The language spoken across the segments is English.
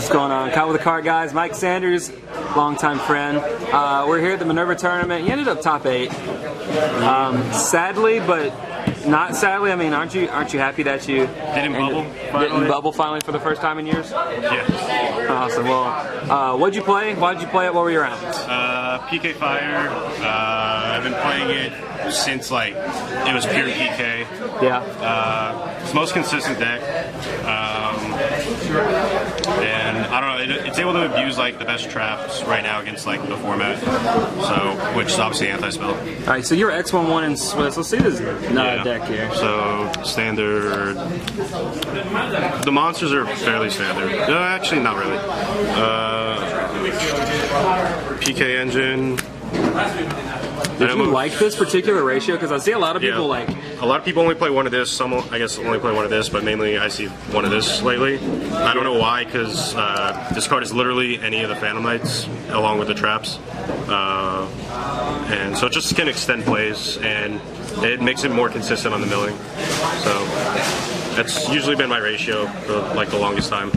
What's going on? Caught with the Card Guys. Mike Sanders, longtime friend. We're here at the Minerva tournament. You ended up top 8. Sadly, but not sadly. I mean, aren't you happy that you didn't bubble finally for the first time in years? Yeah. Awesome. Well, what'd you play? Why did you play it? What were your rounds? PK Fire. I've been playing it since like it was pure PK. Yeah. It's the most consistent deck. And I don't know, it's able to abuse like the best traps right now against like the format, so which is obviously anti-spell. All right, so you're X11 in Swiss. Let's see this deck here. So standard. The monsters are fairly standard. No, actually not really. PK engine. Did you like this particular ratio? Because I see a lot of people like... A lot of people only play one of this. Some, I guess, only play one of this, but mainly I see one of this lately. I don't know why, because this card is literally any of the Phantom Knights, along with the traps. And so it just can extend plays, and it makes it more consistent on the milling. So that's usually been my ratio for like the longest time.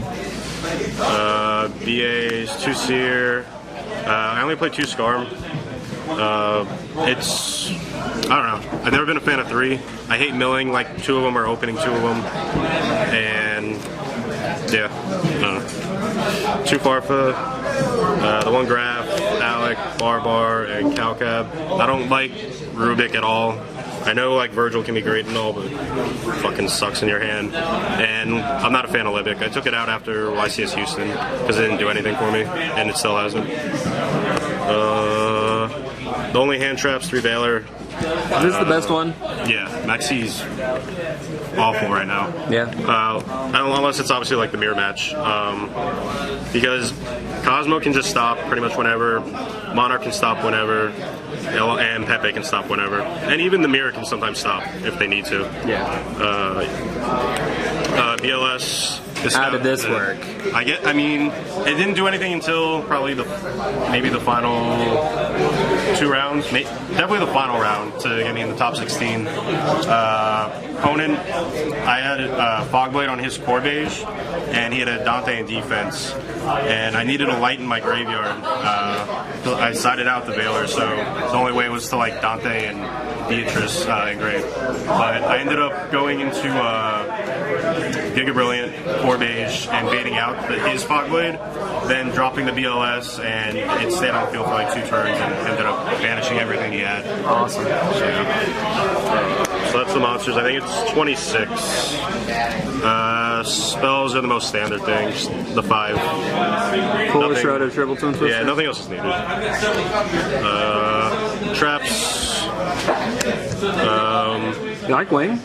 BAs, 2 Seer. I only play 2 Scarm. It's, I don't know, I've never been a fan of 3. I hate milling, like 2 of them are opening 2 of them, and yeah, I don't know. 2 Farfa, the 1 Graph, Alec, Barbar, and Calcab. I don't like Rubik at all. I know like Virgil can be great and all, but it fucking sucks in your hand. And I'm not a fan of Libic. I took it out after YCS Houston because it didn't do anything for me, and it still hasn't. The only hand traps, 3 Valor. This is the best one? Yeah, Maxi's awful right now. Yeah. Unless it's obviously like the mirror match. Because Cosmo can just stop pretty much whenever, Monarch can stop whenever, and Pepe can stop whenever. And even the mirror can sometimes stop if they need to. Yeah. BLS. How did this work? I mean, it didn't do anything until probably maybe the final 2 rounds. Definitely the final round to get me in the top 16. Opponent, I had Fogblade on his core beige, and he had a Dante in defense. And I needed a light in my graveyard. I sided out the Valor, so the only way was to like Dante and Beatrice engrave. But I ended up going into Giga Brilliant, core beige, and baiting out his Fogblade, then dropping the BLS, and it stayed on the field for like 2 turns and ended up banishing everything he had. Awesome. So, yeah. So that's the monsters. I think it's 26. Spells are the most standard things. The 5. Full Shrouded, Triple Twin Twister? Yeah, nothing else is needed. Traps. You like Wing?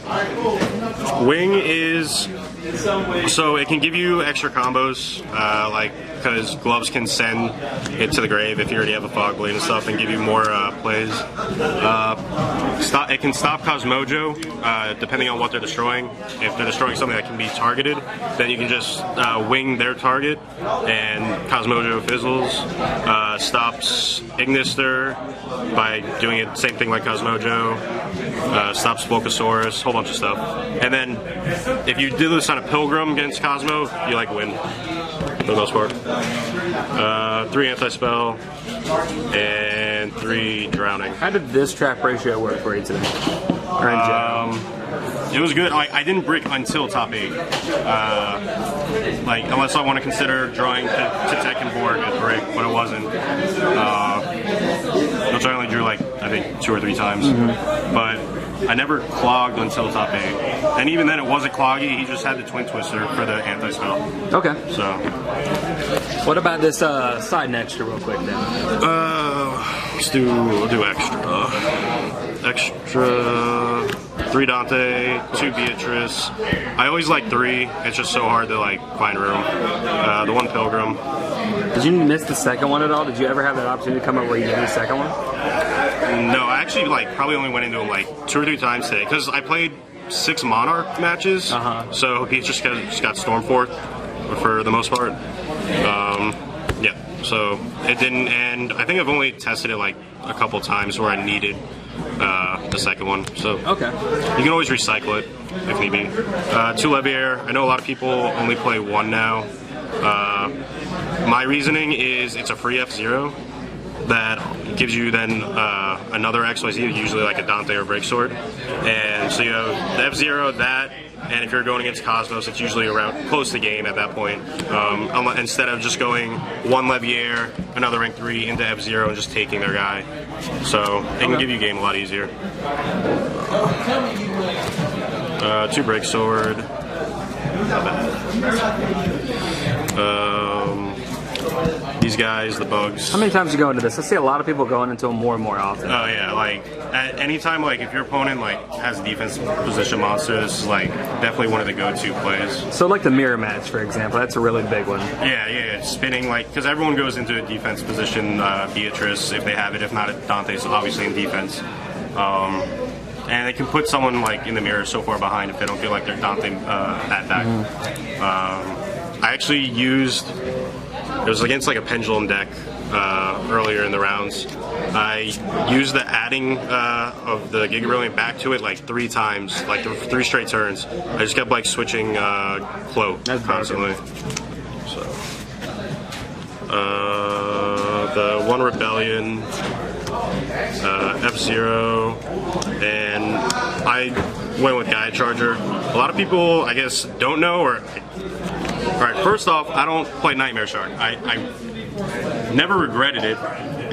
Wing is... So it can give you extra combos, because gloves can send it to the grave if you already have a Fogblade and stuff, and give you more plays. It can stop Cosmojo, depending on what they're destroying. If they're destroying something that can be targeted, then you can just wing their target, and Cosmojo fizzles. Stops Ignister by doing it same thing like Cosmojo. Stops Volcasaurus, whole bunch of stuff. And then if you do this on a Pilgrim against Cosmo, you like win for the most part. 3 anti-spell and 3 drowning. How did this trap ratio work for you today? Or in general? It was good. I didn't brick until top 8. Unless I want to consider drawing to Tekken Borg at brick, but it wasn't. Which I only drew I think 2 or 3 times. But I never clogged until top 8. And even then it wasn't cloggy, he just had the Twin Twister for the anti-spell. Okay. So. What about this side and extra real quick then? We'll do extra. Extra 3 Dante, 2 Beatrice. I always like 3. It's just so hard to find room. The 1 Pilgrim. Did you miss the second one at all? Did you ever have that opportunity to come up where you did the second one? No, I actually probably only went into them 2 or 3 times today because I played 6 Monarch matches. So he just got Stormforth for the most part. Yeah, so it didn't, and I think I've only tested it a couple times where I needed the second one. So okay, you can always recycle it if need be. 2 Leviair. I know a lot of people only play 1 now. My reasoning is it's a free F-Zero that gives you then another XYZ, usually like a Dante or Break Sword. And so you have the F-Zero, that, and if you're going against Cosmos, it's usually around close to game at that point. Instead of just going one Levier, another rank 3 into F-Zero and just taking their guy. So it can give you game a lot easier. 2 Break Sword. Not bad. These guys, the bugs. How many times you go into this? I see a lot of people going into them more and more often. Oh yeah, like at any time, like if your opponent like has defense position monsters, is like definitely one of the go-to plays. So like the mirror match, for example, that's a really big one. Yeah, spinning, like, because everyone goes into a defense position, Beatrice if they have it. If not, Dante's obviously in defense. And they can put someone like in the mirror so far behind if they don't feel like they're Dante at back. I actually used. It was against like a pendulum deck earlier in the rounds. I used the adding of the Giga Brilliant back to it like 3 times, like 3 straight turns. I just kept like switching Cloak constantly. So the 1 Rebellion, F-Zero, and I went with Gaia Charger. A lot of people, I guess, don't know or. Alright, first off, I don't play Nightmare Shark. I never regretted it.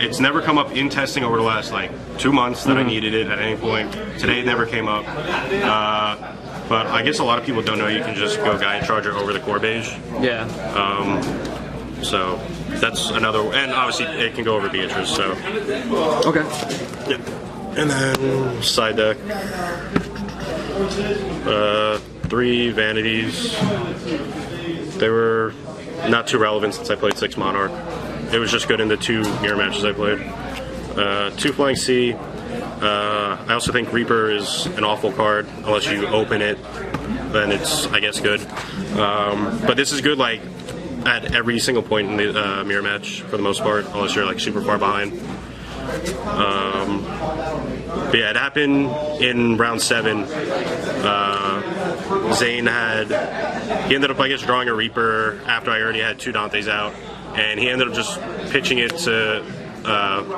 It's never come up in testing over the last like 2 months that I needed it at any point. Today it never came up. But I guess a lot of people don't know you can just go Gaia Charger over the core beige. Yeah. So that's another, and obviously it can go over Beatrice, so. Okay. Yeah. And then side deck. 3 Vanities. They were not too relevant since I played 6 Monarch. It was just good in the 2 mirror matches I played. 2 Flying Sea. I also think Reaper is an awful card. Unless you open it, then it's, I guess, good. But this is good like at every single point in the mirror match for the most part, unless you're like super far behind. But yeah, it happened in round 7. Zane he ended up, I guess, drawing a Reaper after I already had 2 Dantes out, and he ended up just pitching it to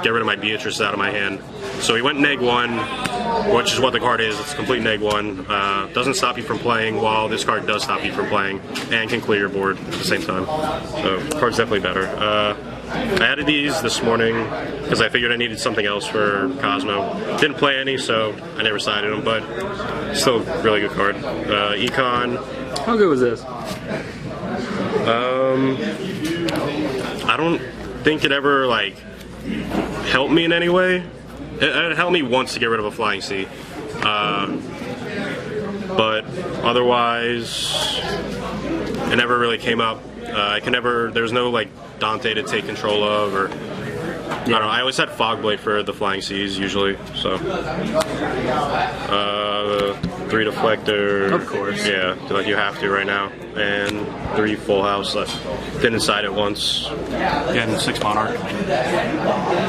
get rid of my Beatrice out of my hand. So he went neg-1, which is what the card is. It's complete neg-1. Doesn't stop you from playing, while this card does stop you from playing, and can clear your board at the same time. So the card's definitely better. I added these this morning because I figured I needed something else for Cosmo. Didn't play any, so I never sided them, but still a really good card. Econ. How good was this? I don't think it ever like helped me in any way. It helped me once to get rid of a Flying Sea, but otherwise it never really came up. There's no like Dante to take control of, or I don't know. I always had Fogblade for the Flying Seas usually, so 3 Deflector, of course. Yeah, like you have to right now, and 3 Full House. Didn't side it once. Yeah, and 6 Monarch.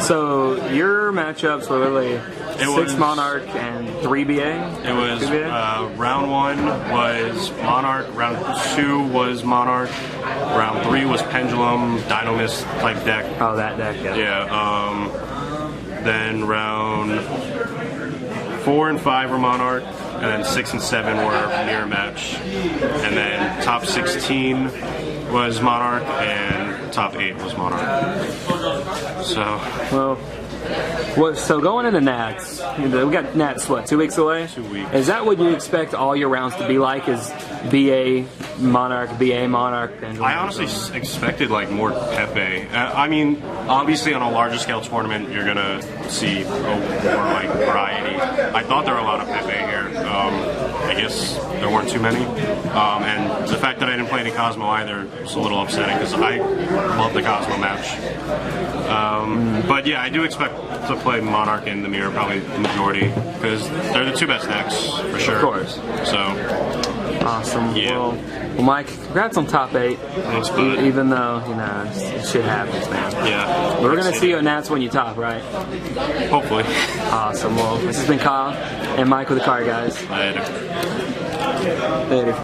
So your matchups were literally 6 Monarch and 3 BA? It was round 1 was Monarch, round 2 was Monarch, round 3 was Pendulum, Dynamis type deck. Oh, that deck, yeah. Yeah, then round 4 and 5 were Monarch, and then 6 and 7 were mirror match, and then top 16 was Monarch, and top 8 was Monarch. So, well, so going into Nats, we got Nats, what, 2 weeks away? 2 weeks. Is that what you expect all your rounds to be like? Is BA Monarch, Pendulum? I honestly expected like more Pepe. I mean, obviously on a larger scale tournament, you're gonna see more like variety. I thought there were a lot of Pepe here. I guess there weren't too many. And the fact that I didn't play any Cosmo either was a little upsetting because I love the Cosmo match. But yeah, I do expect to play Monarch in the mirror, probably the majority, because they're the 2 best decks for sure. Of course. So awesome. Yeah. Well, Mike, congrats on top 8. Thanks, bud. Even though, shit happens, man. Yeah. We're going to see you at Nats when you top, right? Hopefully. Awesome. Well, this has been Kyle and Mike with the card, guys. Later. Later.